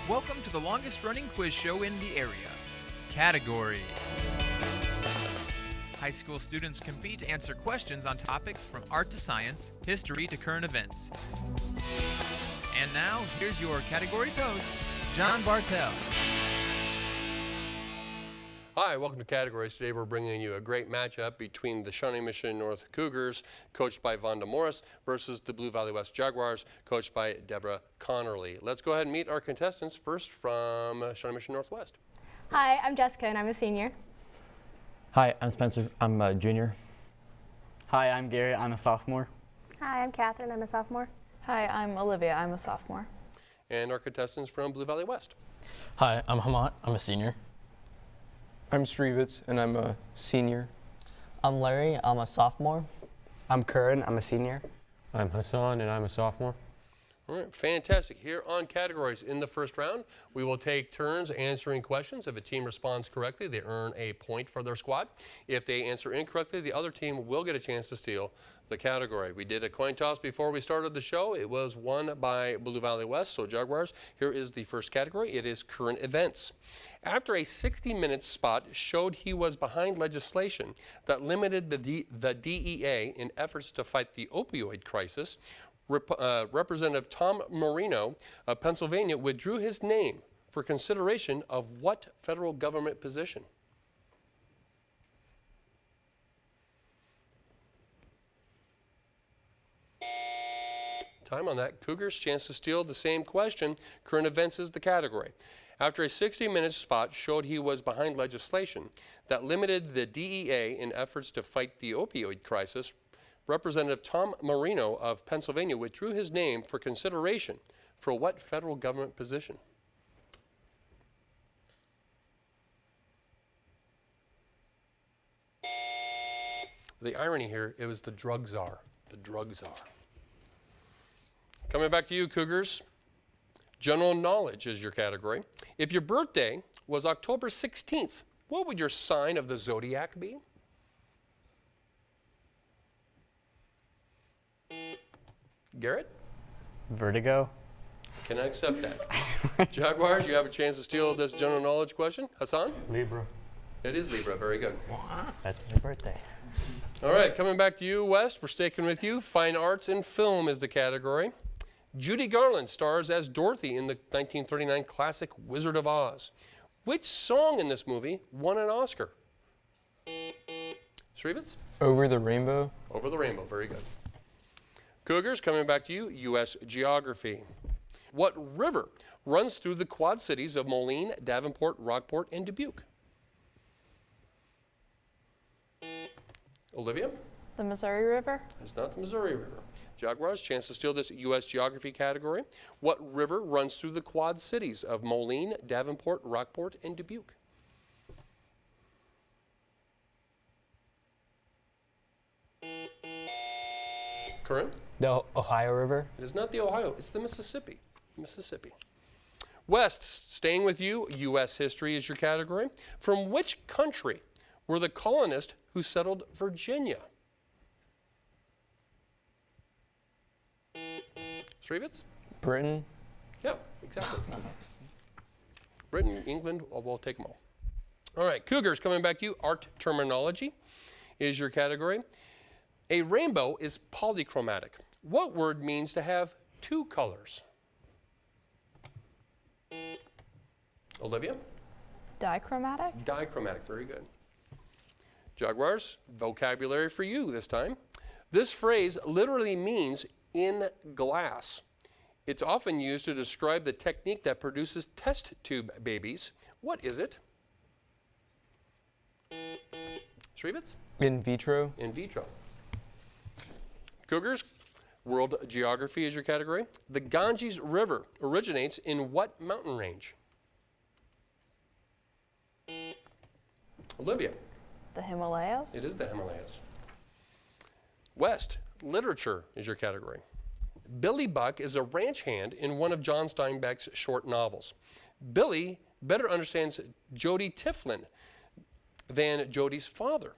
Welcome to the longest running quiz show in the area. Categories. High school students compete to answer questions on topics from art to science, history to current events. And now, here's your categories host, John Bartell. Hi, welcome to Categories. Today we're bringing you a great matchup between the Shawnee Mission North Cougars, coached by Vonda Morris, versus the Blue Valley West Jaguars, coached by Deborah Connerly. Let's go ahead and meet our contestants. First from Shawnee Mission Northwest. Hi, I'm Jessica and I'm a senior. Hi, I'm Spencer. I'm a junior. Hi, I'm Gary. I'm a sophomore. Hi, I'm Catherine. I'm a sophomore. Hi, I'm Olivia. I'm a sophomore. And our contestants from Blue Valley West. Hi, I'm Hamat. I'm a senior. I'm Srivitz, and I'm a senior. I'm Larry. I'm a sophomore. I'm Curran. I'm a senior. I'm Hassan, and I'm a sophomore. All right, fantastic. Here on Categories in the first round, we will take turns answering questions. If a team responds correctly, they earn a point for their squad. If they answer incorrectly, the other team will get a chance to steal the category. We did a coin toss before we started the show. It was won by Blue Valley West, so Jaguars. Here is the first category. It is current events. After a 60-minute spot showed he was behind legislation that limited the DEA in efforts to fight the opioid crisis, Representative Tom Marino of Pennsylvania withdrew his name for consideration of what federal government position? Time on that. Cougars, chance to steal the same question. Current events is the category. After a 60-minute spot showed he was behind legislation that limited the DEA in efforts to fight the opioid crisis, Representative Tom Marino of Pennsylvania withdrew his name for consideration for what federal government position? The irony here, it was the drug czar. The drug czar. Coming back to you, Cougars. General knowledge is your category. If your birthday was October 16th, what would your sign of the zodiac be? Garrett? Vertigo. Can I accept that? Jaguars, you have a chance to steal this general knowledge question. Hassan? Libra. It is Libra. Very good. That's my birthday. All right, coming back to you, West. We're sticking with you. Fine arts and film is the category. Judy Garland stars as Dorothy in the 1939 classic Wizard of Oz. Which song in this movie won an Oscar? Srivitz? Over the Rainbow. Over the Rainbow. Very good. Cougars, coming back to you, U.S. geography. What river runs through the Quad Cities of Moline, Davenport, Rockport, and Dubuque? Olivia? The Missouri River. It's not the Missouri River. Jaguars, chance to steal this U.S. geography category. What river runs through the Quad Cities of Moline, Davenport, Rockport, and Dubuque? Current? The Ohio River. It is not the Ohio, it's the Mississippi. Mississippi. West, staying with you, U.S. history is your category. From which country were the colonists who settled Virginia? Srivitz? Britain. Yeah, exactly. Britain, England, we'll take them all. All right, Cougars, coming back to you. Art terminology is your category. A rainbow is polychromatic. What word means to have two colors? Olivia? Dichromatic. Dichromatic, very good. Jaguars, vocabulary for you this time. This phrase literally means in glass. It's often used to describe the technique that produces test tube babies. What is it? Srivitz? In vitro. In vitro. Cougars, world geography is your category. The Ganges River originates in what mountain range? Olivia? The Himalayas. It is the Himalayas. West, literature is your category. Billy Buck is a ranch hand in one of John Steinbeck's short novels. Billy better understands Jody Tiflin than Jody's father.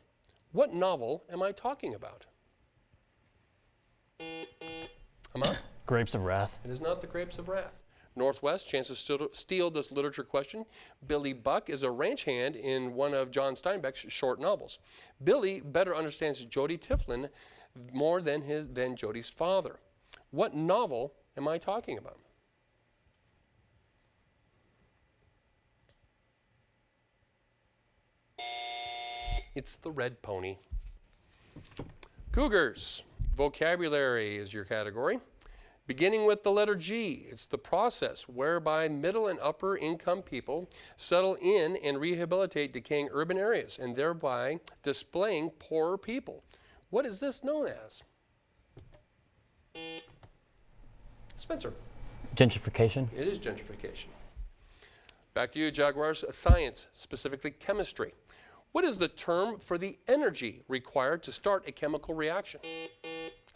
What novel am I talking about? Haman? Grapes of Wrath. It is not the Grapes of Wrath. Northwest, chance to steal this literature question. Billy Buck is a ranch hand in one of John Steinbeck's short novels. Billy better understands Jody Tiflin more than Jody's father. What novel am I talking about? It's The Red Pony. Cougars, vocabulary is your category. Beginning with the letter G, it's the process whereby middle and upper income people settle in and rehabilitate decaying urban areas and thereby displacing poorer people. What is this known as? Spencer. Gentrification. It is gentrification. Back to you, Jaguars. Science, specifically chemistry. What is the term for the energy required to start a chemical reaction?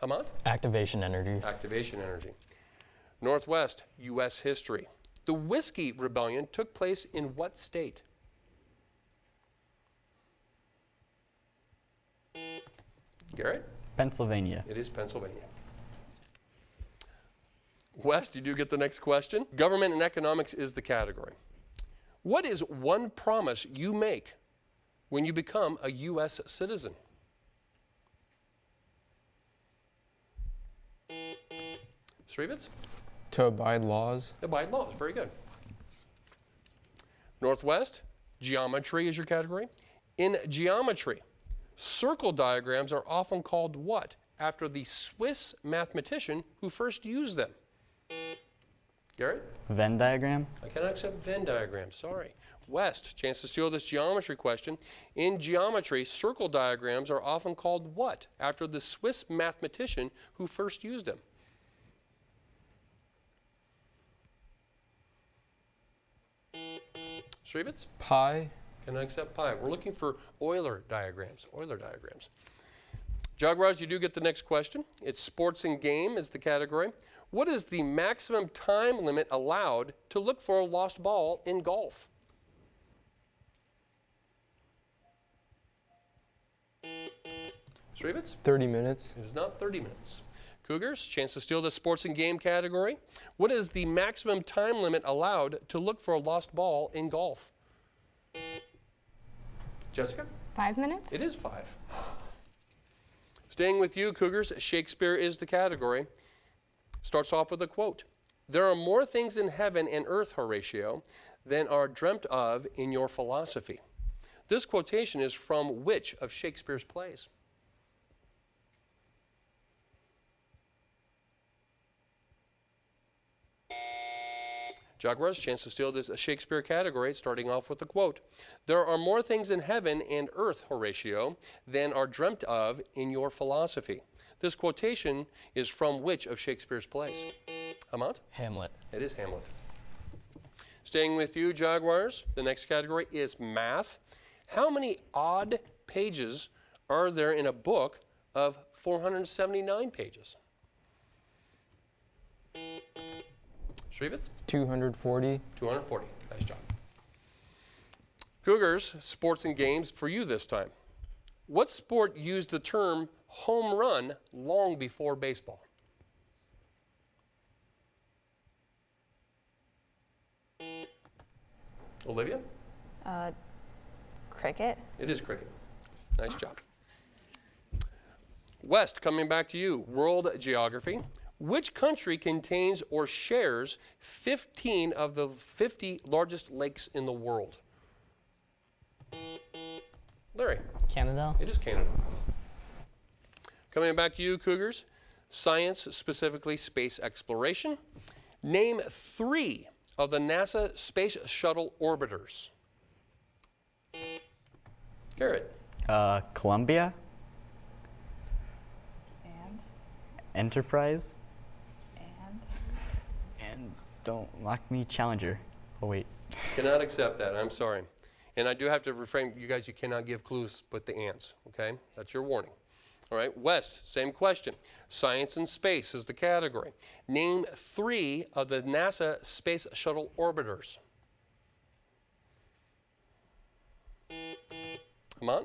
Hamad? Activation energy. Activation energy. Northwest, U.S. history. The Whiskey Rebellion took place in what state? Garrett? Pennsylvania. It is Pennsylvania. West, you do get the next question. Government and economics is the category. What is one promise you make when you become a U.S. citizen? Srivitz? To abide laws. Abide laws, very good. Northwest, geometry is your category. In geometry, circle diagrams are often called what? After the Swiss mathematician who first used them. Garrett? Venn diagram. I cannot accept Venn diagrams, sorry. West, chance to steal this geometry question. In geometry, circle diagrams are often called what? After the Swiss mathematician who first used them. Srivitz? Pi. Can I accept pi? We're looking for Euler diagrams. Euler diagrams. Jaguars, you do get the next question. It's sports and game is the category. What is the maximum time limit allowed to look for a lost ball in golf? Srivitz? 30 minutes. It is not 30 minutes. Cougars, chance to steal the sports and game category. What is the maximum time limit allowed to look for a lost ball in golf? Jessica? 5 minutes? It is 5. Staying with you, Cougars, Shakespeare is the category. Starts off with a quote. There are more things in heaven and earth, Horatio, than are dreamt of in your philosophy. This quotation is from which of Shakespeare's plays? Jaguars, chance to steal this Shakespeare category, starting off with a quote. There are more things in heaven and earth, Horatio, than are dreamt of in your philosophy. This quotation is from which of Shakespeare's plays? Hamad? Hamlet. It is Hamlet. Staying with you, Jaguars, the next category is math. How many odd pages are there in a book of 479 pages? Srivitz? 240. 240. Nice job. Cougars, sports and games for you this time. What sport used the term home run long before baseball? Olivia? Cricket. It is cricket. Nice job. West, coming back to you. World geography. Which country contains or shares 15 of the 50 largest lakes in the world? Larry? Canada. It is Canada. Coming back to you, Cougars. Science, specifically space exploration. Name 3 of the NASA Space Shuttle orbiters. Garrett? Columbia. And? Enterprise. And? And don't lock me, Challenger. Oh, wait. Cannot accept that. I'm sorry. And I do have to refrain. You guys, you cannot give clues with the ants, okay? That's your warning. All right, West, same question. Science and space is the category. Name 3 of the NASA Space Shuttle orbiters. Come on.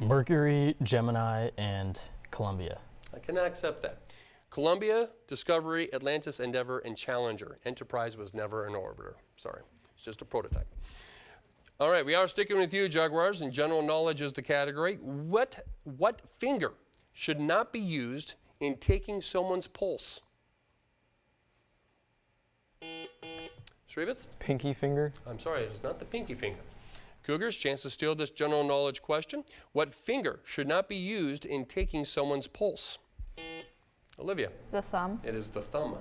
Mercury, Gemini, and Columbia. I cannot accept that. Columbia, Discovery, Atlantis, Endeavour, and Challenger. Enterprise was never an orbiter. Sorry, it's just a prototype. All right, we are sticking with you, Jaguars, and general knowledge is the category. What finger should not be used in taking someone's pulse? Shrevitz? Pinky finger. I'm sorry, it is not the pinky finger. Cougars, chance to steal this general knowledge question. What finger should not be used in taking someone's pulse? Olivia? The thumb. It is the thumb.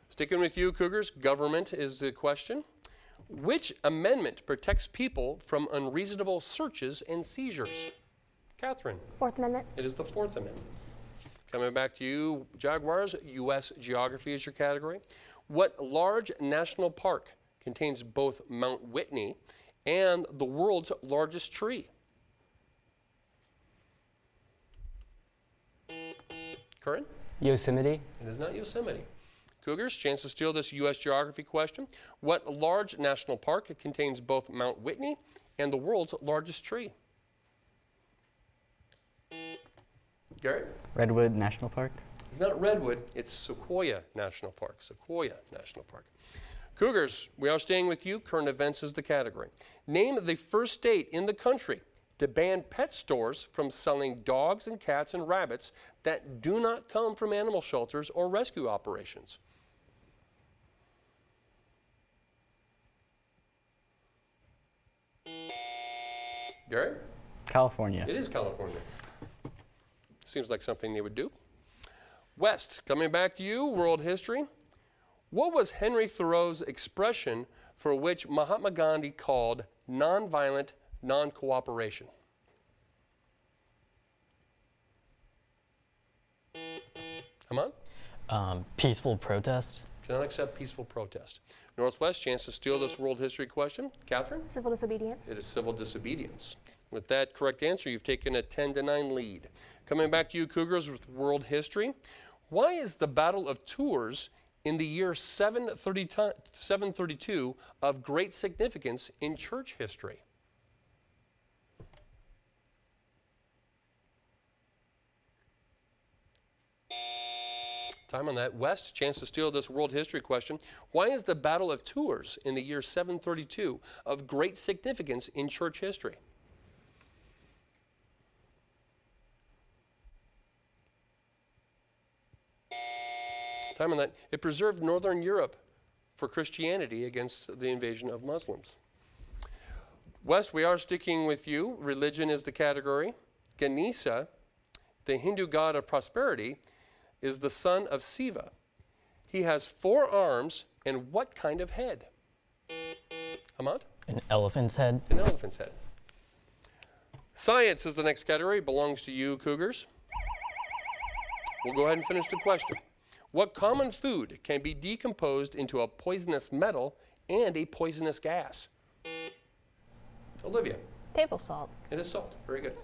Sticking with you, Cougars, government is the question. Which amendment protects people from unreasonable searches and seizures? Catherine? Fourth Amendment. It is the Fourth Amendment. Coming back to you, Jaguars, U.S. geography is your category. What large national park contains both Mount Whitney and the world's largest tree? Curran? Yosemite. It is not Yosemite. Cougars, chance to steal this U.S. geography question. What large national park contains both Mount Whitney and the world's largest tree? Garrett? Redwood National Park. It's not Redwood, it's Sequoia National Park. Sequoia National Park. Cougars, we are staying with you. Current events is the category. Name the first state in the country to ban pet stores from selling dogs and cats and rabbits that do not come from animal shelters or rescue operations. Gary? California. It is California. Seems like something they would do. West, coming back to you, world history. What was Henry Thoreau's expression for which Mahatma Gandhi called nonviolent non-cooperation? Come on. Peaceful protest. Cannot accept peaceful protest. Northwest, chance to steal this world history question. Catherine? Civil disobedience. It is civil disobedience. With that correct answer, you've taken a 10-9 lead. Coming back to you, Cougars, with world history. Why is the Battle of Tours in the year 732 of great significance in church history? Time on that. West, chance to steal this world history question. Why is the Battle of Tours in the year 732 of great significance in church history? Time on that. It preserved Northern Europe for Christianity against the invasion of Muslims. West, we are sticking with you. Religion is the category. Ganesha, the Hindu god of prosperity, is the son of Siva. He has 4 arms and what kind of head? Hamad? An elephant's head. An elephant's head. Science is the next category. Belongs to you, Cougars. We'll go ahead and finish the question. What common food can be decomposed into a poisonous metal and a poisonous gas? Olivia. Table salt. It is salt. Very good.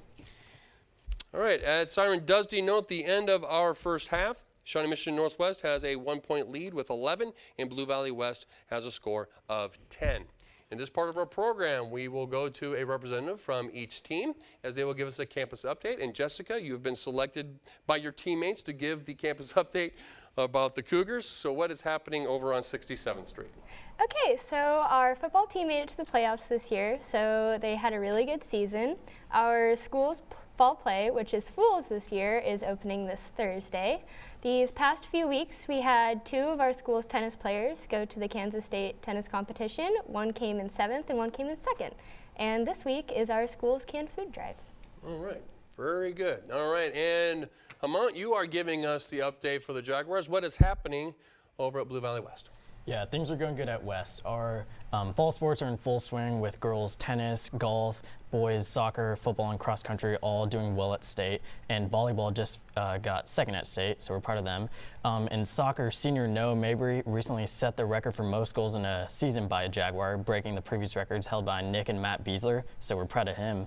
All right, as Siren does denote the end of our first half, Shawnee Mission Northwest has a 1-point lead with 11, and Blue Valley West has a score of 10. In this part of our program, we will go to a representative from each team as they will give us a campus update. And Jessica, you've been selected by your teammates to give the campus update about the Cougars. So what is happening over on 67th Street? Okay, so our football team made it to the playoffs this year, so they had a really good season. Our school's fall play, which is Fools this year, is opening this Thursday. These past few weeks, we had 2 of our school's tennis players go to the Kansas State tennis competition. One came in 7th and one came in 2nd. And this week is our school's canned food drive. All right, very good. All right, and Hamant, you are giving us the update for the Jaguars. What is happening over at Blue Valley West? Yeah, things are going good at West. Our fall sports are in full swing with girls tennis, golf, boys soccer, football, and cross country all doing well at state. And volleyball just got 2nd at state, so we're proud of them. In soccer, senior Noah Mabry recently set the record for most goals in a season by a Jaguar, breaking the previous records held by Nick and Matt Beasler, so we're proud of him.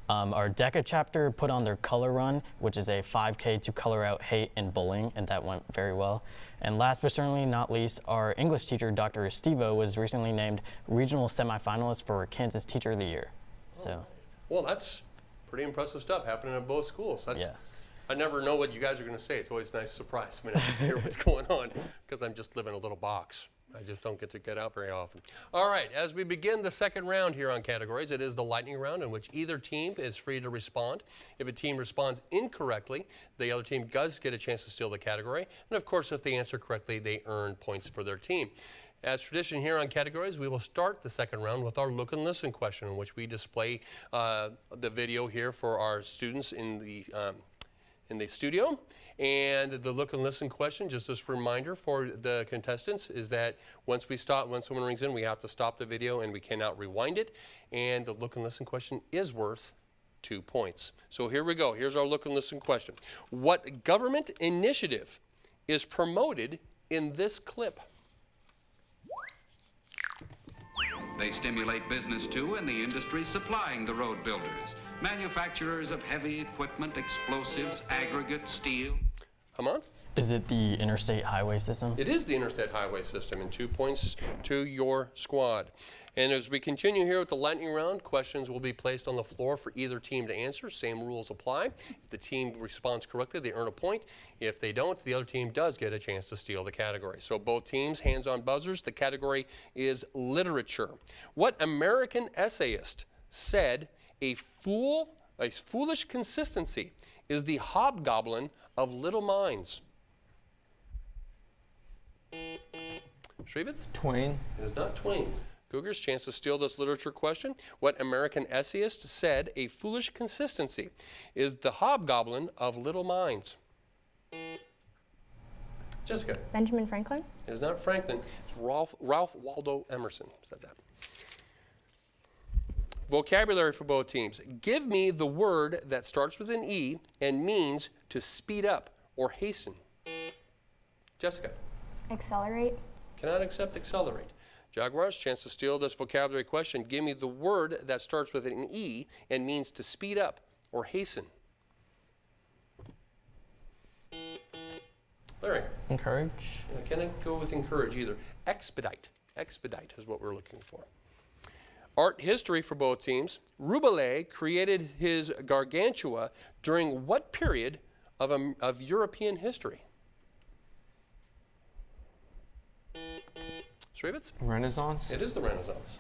Our DECA chapter put on their color run, which is a 5K to color out hate and bullying, and that went very well. And last but certainly not least, our English teacher, Dr. Estivo, was recently named regional semifinalist for Kansas Teacher of the Year. So, well, that's pretty impressive stuff happening at both schools. That's, yeah. I never know what you guys are going to say. It's always a nice surprise when I hear what's going on because I'm just living in a little box. I just don't get out very often. All right, as we begin the second round here on categories, it is the lightning round in which either team is free to respond. If a team responds incorrectly, the other team does get a chance to steal the category. And of course, if they answer correctly, they earn points for their team. As tradition here on categories, we will start the second round with our look and listen question, in which we display the video here for our students in the studio. And the look and listen question, just as a reminder for the contestants, is that once someone rings in, we have to stop the video and we cannot rewind it. And the look and listen question is worth 2 points. So here we go. Here's our look and listen question. What government initiative is promoted in this clip? They stimulate business too in the industry supplying the road builders, manufacturers of heavy equipment, explosives, aggregate, steel. Hamad? Is it the interstate highway system? It is the interstate highway system, and 2 points to your squad. And as we continue here with the lightning round, questions will be placed on the floor for either team to answer. Same rules apply. If the team responds correctly, they earn a point. If they don't, the other team does get a chance to steal the category. So both teams, hands on buzzers. The category is literature. What American essayist said a foolish consistency is the hobgoblin of little minds? Shrevitz? Twain. It is not Twain. Cougars, chance to steal this literature question. What American essayist said a foolish consistency is the hobgoblin of little minds? Jessica? Benjamin Franklin? It is not Franklin. It's Ralph Waldo Emerson said that. Vocabulary for both teams. Give me the word that starts with an E and means to speed up or hasten. Jessica? Accelerate? Cannot accept accelerate. Jaguars, chance to steal this vocabulary question. Give me the word that starts with an E and means to speed up or hasten. Larry? Encourage? I cannot go with encourage either. Expedite. Expedite is what we're looking for. Art history for both teams. Rabelais created his Gargantua during what period of European history? Shrevitz? Renaissance. It is the Renaissance.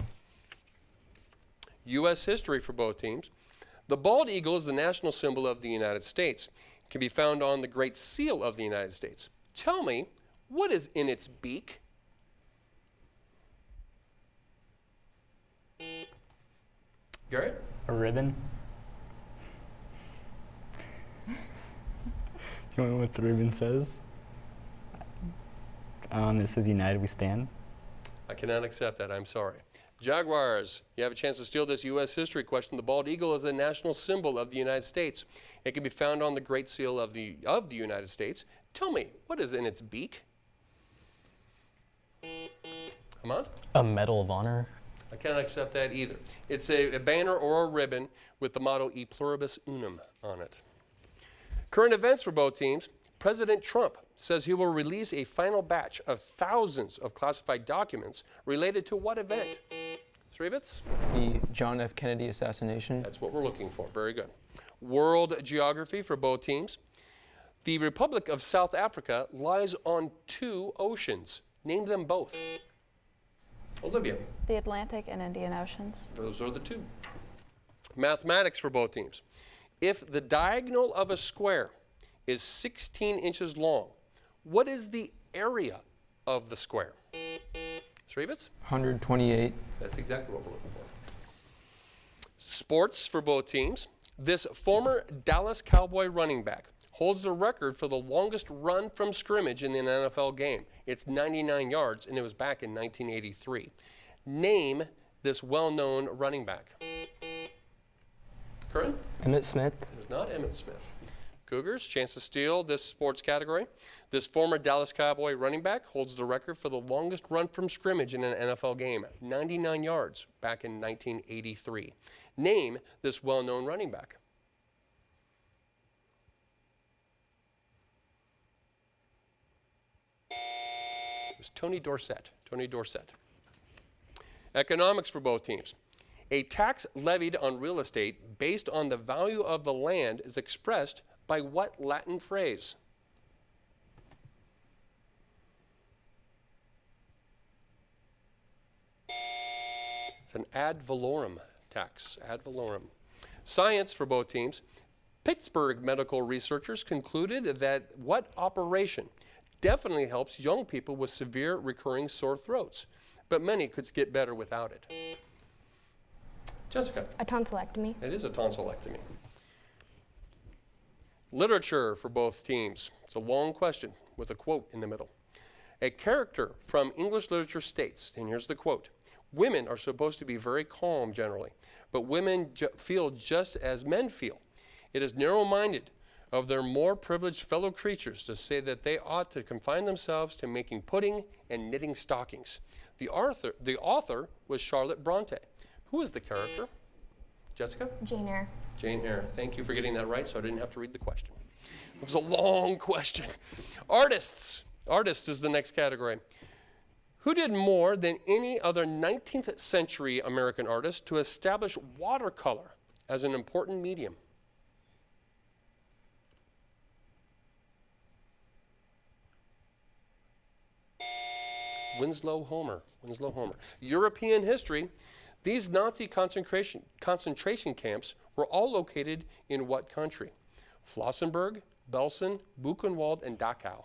U.S. history for both teams. The bald eagle is the national symbol of the United States. It can be found on the Great Seal of the United States. Tell me, what is in its beak? Garrett? A ribbon. You know what the ribbon says? It says United We Stand. I cannot accept that. I'm sorry. Jaguars, you have a chance to steal this U.S. history question. The bald eagle is a national symbol of the United States. It can be found on the Great Seal of the United States. Tell me, what is in its beak? Hamad? A Medal of Honor. I cannot accept that either. It's a banner or a ribbon with the motto E Pluribus Unum on it. Current events for both teams. President Trump says he will release a final batch of thousands of classified documents related to what event? Srevitz? The John F. Kennedy assassination. That's what we're looking for. Very good. World geography for both teams. The Republic of South Africa lies on 2 oceans. Name them both. Olivia? The Atlantic and Indian Oceans. Those are the 2. Mathematics for both teams. If the diagonal of a square is 16 inches long, what is the area of the square? Srevitz? 128. That's exactly what we're looking for. Sports for both teams. This former Dallas Cowboy running back holds the record for the longest run from scrimmage in an NFL game. It's 99 yards, and it was back in 1983. Name this well-known running back. Curran? Emmitt Smith. It is not Emmitt Smith. Cougars, chance to steal this sports category. This former Dallas Cowboy running back holds the record for the longest run from scrimmage in an NFL game, 99 yards, back in 1983. Name this well-known running back. It was Tony Dorsett. Tony Dorsett. Economics for both teams. A tax levied on real estate based on the value of the land is expressed by what Latin phrase? It's an ad valorem tax, ad valorem. Science for both teams. Pittsburgh medical researchers concluded that what operation definitely helps young people with severe recurring sore throats, but many could get better without it. Jessica. A tonsillectomy. It is a tonsillectomy. Literature for both teams. It's a long question with a quote in the middle. A character from English literature states, and here's the quote, "Women are supposed to be very calm generally, but women feel just as men feel. It is narrow-minded of their more privileged fellow creatures to say that they ought to confine themselves to making pudding and knitting stockings." The author was Charlotte Bronte. Who is the character? Jessica? Jane Eyre. Jane Eyre. Thank you for getting that right, so I didn't have to read the question. It was a long question. Artists. Artists is the next category. Who did more than any other 19th century American artist to establish watercolor as an important medium? Winslow Homer. Winslow Homer. European history. These Nazi concentration camps were all located in what country? Flossenburg, Belsen, Buchenwald, and Dachau.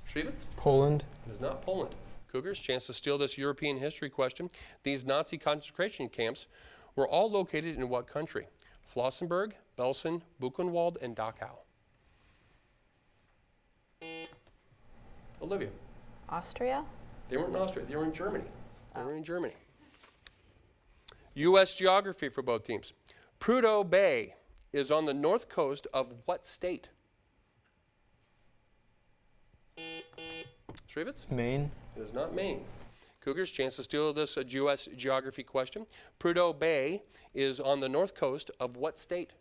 Shrivitz? Poland. It is not Poland. Cougars, chance to steal this European history question. These Nazi concentration camps were all located in what country? Flossenburg, Belsen, Buchenwald, and Dachau. Olivia. Austria? They weren't in Austria. They were in Germany. They were in Germany. U.S. geography for both teams. Prudhoe Bay is on the north coast of what state? Shrivitz? Maine. It is not Maine. Cougars, chance to steal this U.S. geography question. Prudhoe Bay is on the north coast of what state?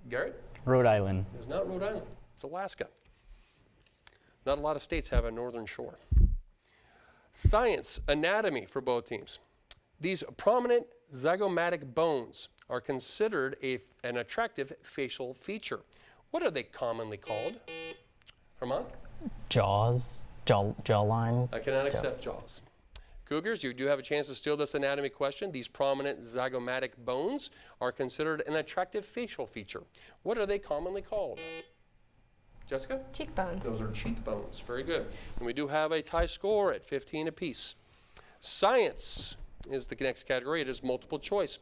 Garrett? Rhode Island. It is not Rhode Island. It's Alaska. Not a lot of states have a northern shore. Science, anatomy for both teams. These prominent zygomatic bones are considered an attractive facial feature. What are they commonly called? Herman? Jaws, jawline. I cannot accept jaws. Cougars, you do have a chance to steal this anatomy question. These prominent zygomatic bones are considered an attractive facial feature. What are they commonly called? Jessica? Cheekbones. Those are cheekbones. Very good. And we do have a tie score at 15 apiece. Science is the next category. It is multiple choice.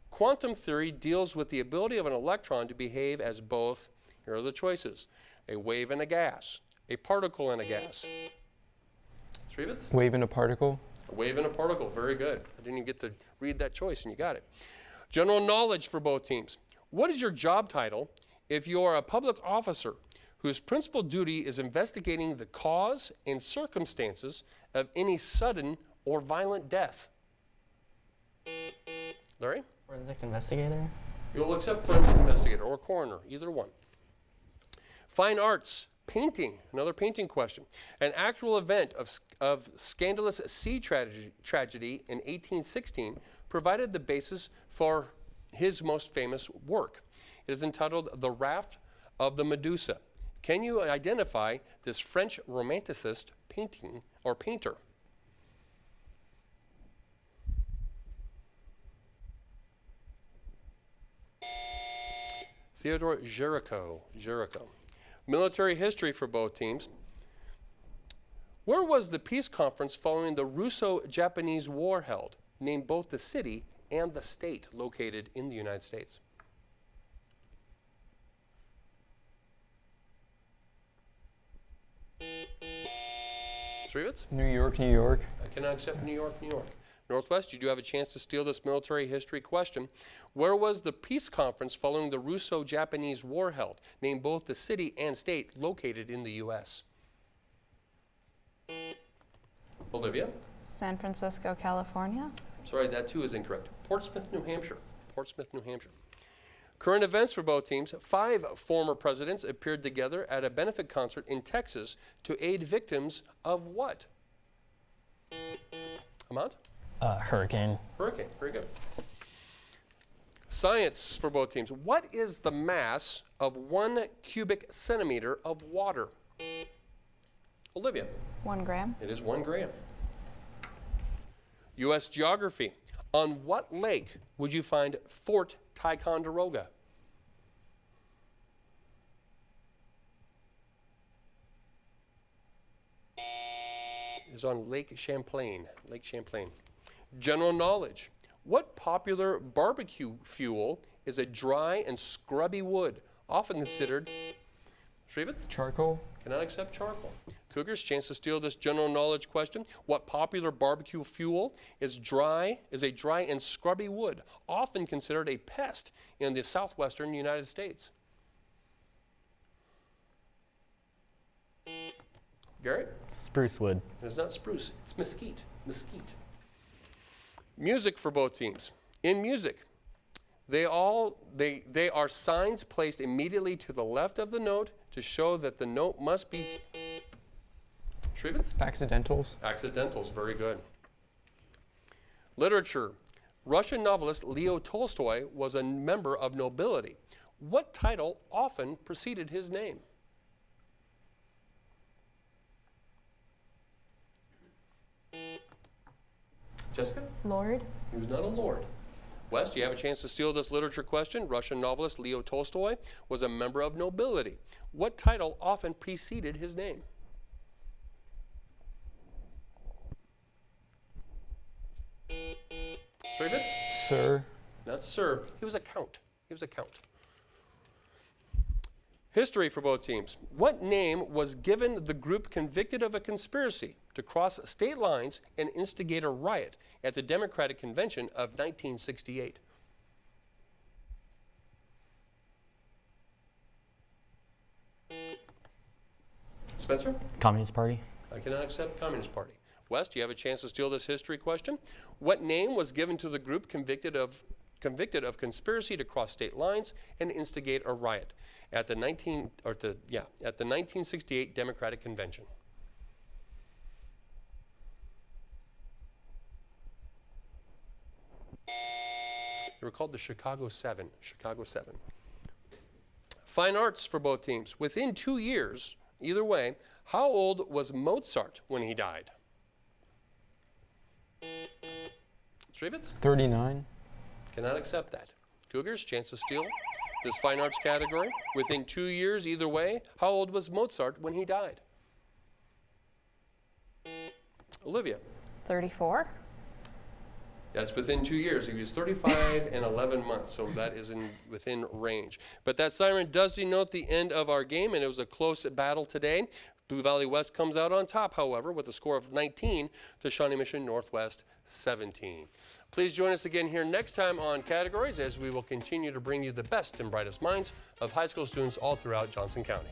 Quantum theory deals with the ability of an electron to behave as both, here are the choices, a wave and a gas, a particle and a gas. Shrivitz? Wave and a particle. A wave and a particle. Very good. I didn't even get to read that choice, and you got it. General knowledge for both teams. What is your job title if you are a public officer whose principal duty is investigating the cause and circumstances of any sudden or violent death? Larry? Forensic investigator. You'll accept forensic investigator or coroner, either one. Fine arts, painting, another painting question. An actual event of scandalous sea tragedy in 1816 provided the basis for his most famous work. It is entitled The Raft of the Medusa. Can you identify this French Romanticist painting or painter? Theodore Géricault. Military history for both teams. Where was the peace conference following the Russo-Japanese War held? Name both the city and the state located in the United States. Shrivitz? New York, New York. I cannot accept New York, New York. Northwest, you do have a chance to steal this military history question. Where was the peace conference following the Russo-Japanese War held? Name both the city and state located in the U.S. Olivia? San Francisco, California. Sorry, that too is incorrect. Portsmouth, New Hampshire. Portsmouth, New Hampshire. Current events for both teams. 5 former presidents appeared together at a benefit concert in Texas to aid victims of what? Ahmad? Hurricane. Hurricane, very good. Science for both teams. What is the mass of 1 cubic centimeter of water? Olivia. 1 gram. It is 1 gram. U.S. geography. On what lake would you find Fort Ticonderoga? It is on Lake Champlain. Lake Champlain. General knowledge. What popular barbecue fuel is a dry and scrubby wood, often considered Shrevitz? Charcoal. Cannot accept charcoal. Cougars, chance to steal this general knowledge question. What popular barbecue fuel is a dry and scrubby wood, often considered a pest in the southwestern United States? Garrett? Spruce wood. It is not spruce. It's mesquite. Mesquite. Music for both teams. In music, they are signs placed immediately to the left of the note to show that the note must be Shrevitz? Accidentals. Accidentals, very good. Literature. Russian novelist Leo Tolstoy was a member of nobility. What title often preceded his name? Jessica? Lord. He was not a lord. Wes, you have a chance to steal this literature question. Russian novelist Leo Tolstoy was a member of nobility. What title often preceded his name? Shrevitz? Sir. Not sir. He was a count. He was a count. History for both teams. What name was given the group convicted of a conspiracy to cross state lines and instigate a riot at the Democratic Convention of 1968? Spencer? Communist Party. I cannot accept Communist Party. Wes, do you have a chance to steal this history question? What name was given to the group convicted of conspiracy to cross state lines and instigate a riot at the 1968 Democratic Convention? They were called the Chicago Seven. Chicago Seven. Fine arts for both teams. Within 2 years, either way, how old was Mozart when he died? Shrevitz? 39. Cannot accept that. Cougars, chance to steal this fine arts category. Within 2 years, either way, how old was Mozart when he died? Olivia? 34. That's within 2 years. He was 35 and 11 months, so that is within range. But that siren does denote the end of our game, and it was a close battle today. Blue Valley West comes out on top, however, with a score of 19 to Shawnee Mission Northwest 17. Please join us again here next time on Categories as we will continue to bring you the best and brightest minds of high school students all throughout Johnson County.